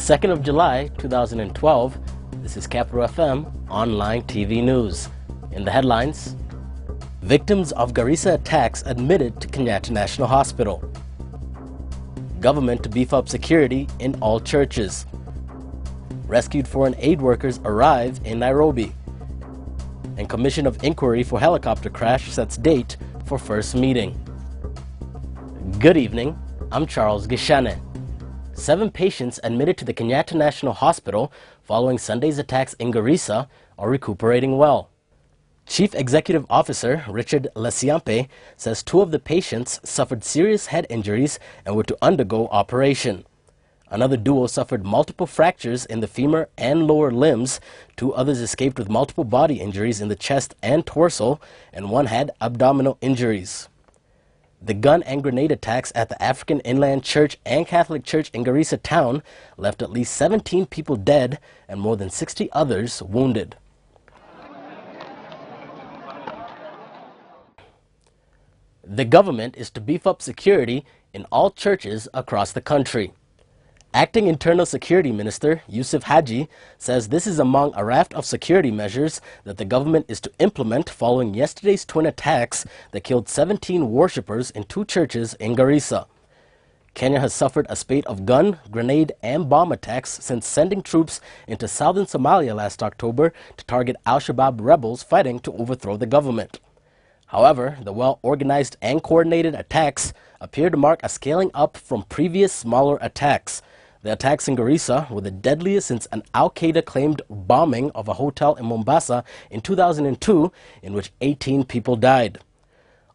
2nd of July, 2012, this is Capital FM Online TV News. In the headlines, victims of Garissa attacks admitted to Kenyatta National Hospital. Government to beef up security in all churches. Rescued foreign aid workers arrive in Nairobi. And Commission of Inquiry for Helicopter Crash sets date for first meeting. Good evening, I'm Charles Gishane. 7 patients admitted to the Kenyatta National Hospital following Sunday's attacks in Garissa are recuperating well. Chief Executive Officer Richard Lesiampe says 2 of the patients suffered serious head injuries and were to undergo operation. Another duo suffered multiple fractures in the femur and lower limbs. 2 others escaped with multiple body injuries in the chest and torso, and 1 had abdominal injuries. The gun and grenade attacks at the African Inland Church and Catholic Church in Garissa town left at least 17 people dead and more than 60 others wounded. The government is to beef up security in all churches across the country. Acting Internal Security Minister Yusuf Haji says this is among a raft of security measures that the government is to implement following yesterday's twin attacks that killed 17 worshippers in 2 churches in Garissa. Kenya has suffered a spate of gun, grenade and bomb attacks since sending troops into southern Somalia last October to target al-Shabaab rebels fighting to overthrow the government. However, the well-organized and coordinated attacks appear to mark a scaling up from previous smaller attacks. The attacks in Garissa were the deadliest since an al-Qaeda-claimed bombing of a hotel in Mombasa in 2002, in which 18 people died.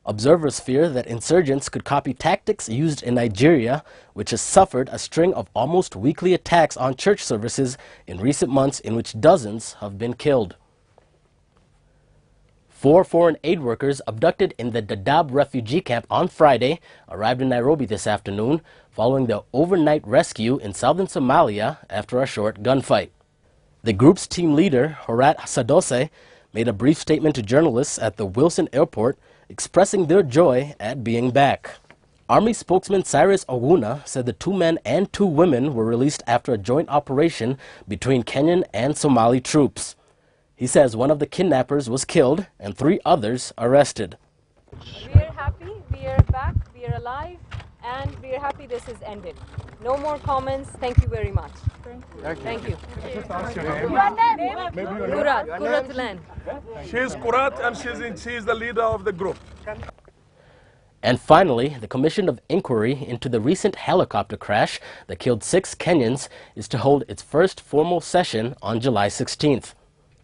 Observers fear that insurgents could copy tactics used in Nigeria, which has suffered a string of almost weekly attacks on church services in recent months in which dozens have been killed. 4 foreign aid workers abducted in the Dadaab refugee camp on Friday arrived in Nairobi this afternoon following their overnight rescue in southern Somalia after a short gunfight. The group's team leader, Horat Sadose, made a brief statement to journalists at the Wilson Airport expressing their joy at being back. Army spokesman Cyrus Oguna said the 2 men and 2 women were released after a joint operation between Kenyan and Somali troops. He says 1 of the kidnappers was killed and 3 others arrested. We are happy, we are back, we are alive, and we are happy this has ended. No more comments. Thank you very much. Thank you. Kurat. She's Kurat and she's the leader of the group. And finally, the Commission of Inquiry into the recent helicopter crash that killed 6 Kenyans is to hold its first formal session on July 16th.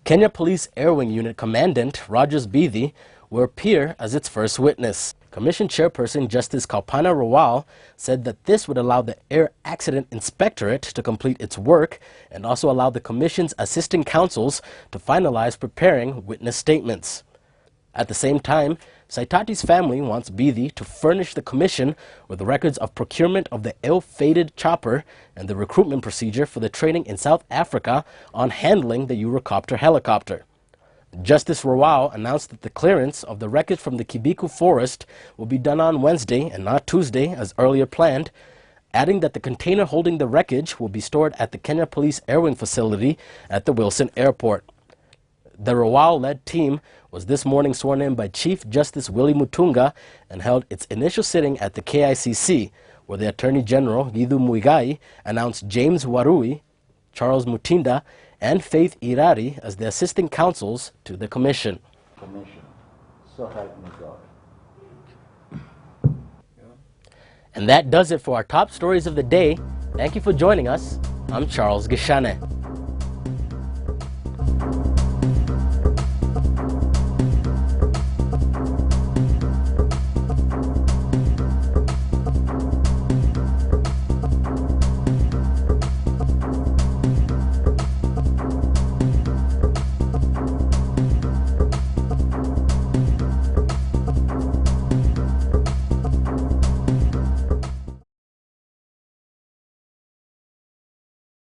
Kenya Police Air Wing Unit Commandant Rogers Bithi will appear as its first witness. Commission Chairperson Justice Kalpana Rawal said that this would allow the Air Accident Inspectorate to complete its work and also allow the Commission's assisting counsels to finalize preparing witness statements. At the same time, Saitati's family wants Bithi to furnish the Commission with records of procurement of the ill-fated chopper and the recruitment procedure for the training in South Africa on handling the Eurocopter helicopter. Justice Rawal announced that the clearance of the wreckage from the Kibiku forest will be done on Wednesday and not Tuesday as earlier planned, adding that the container holding the wreckage will be stored at the Kenya Police Air Wing facility at the Wilson Airport. The Rawal-led team was this morning sworn in by Chief Justice Willie Mutunga and held its initial sitting at the KICC, where the Attorney General Githu Muigai announced James Warui, Charles Mutinda, and Faith Irari as the assisting counsels to the Commission. So help me God. And that does it for our top stories of the day. Thank you for joining us. I'm Charles Gishane.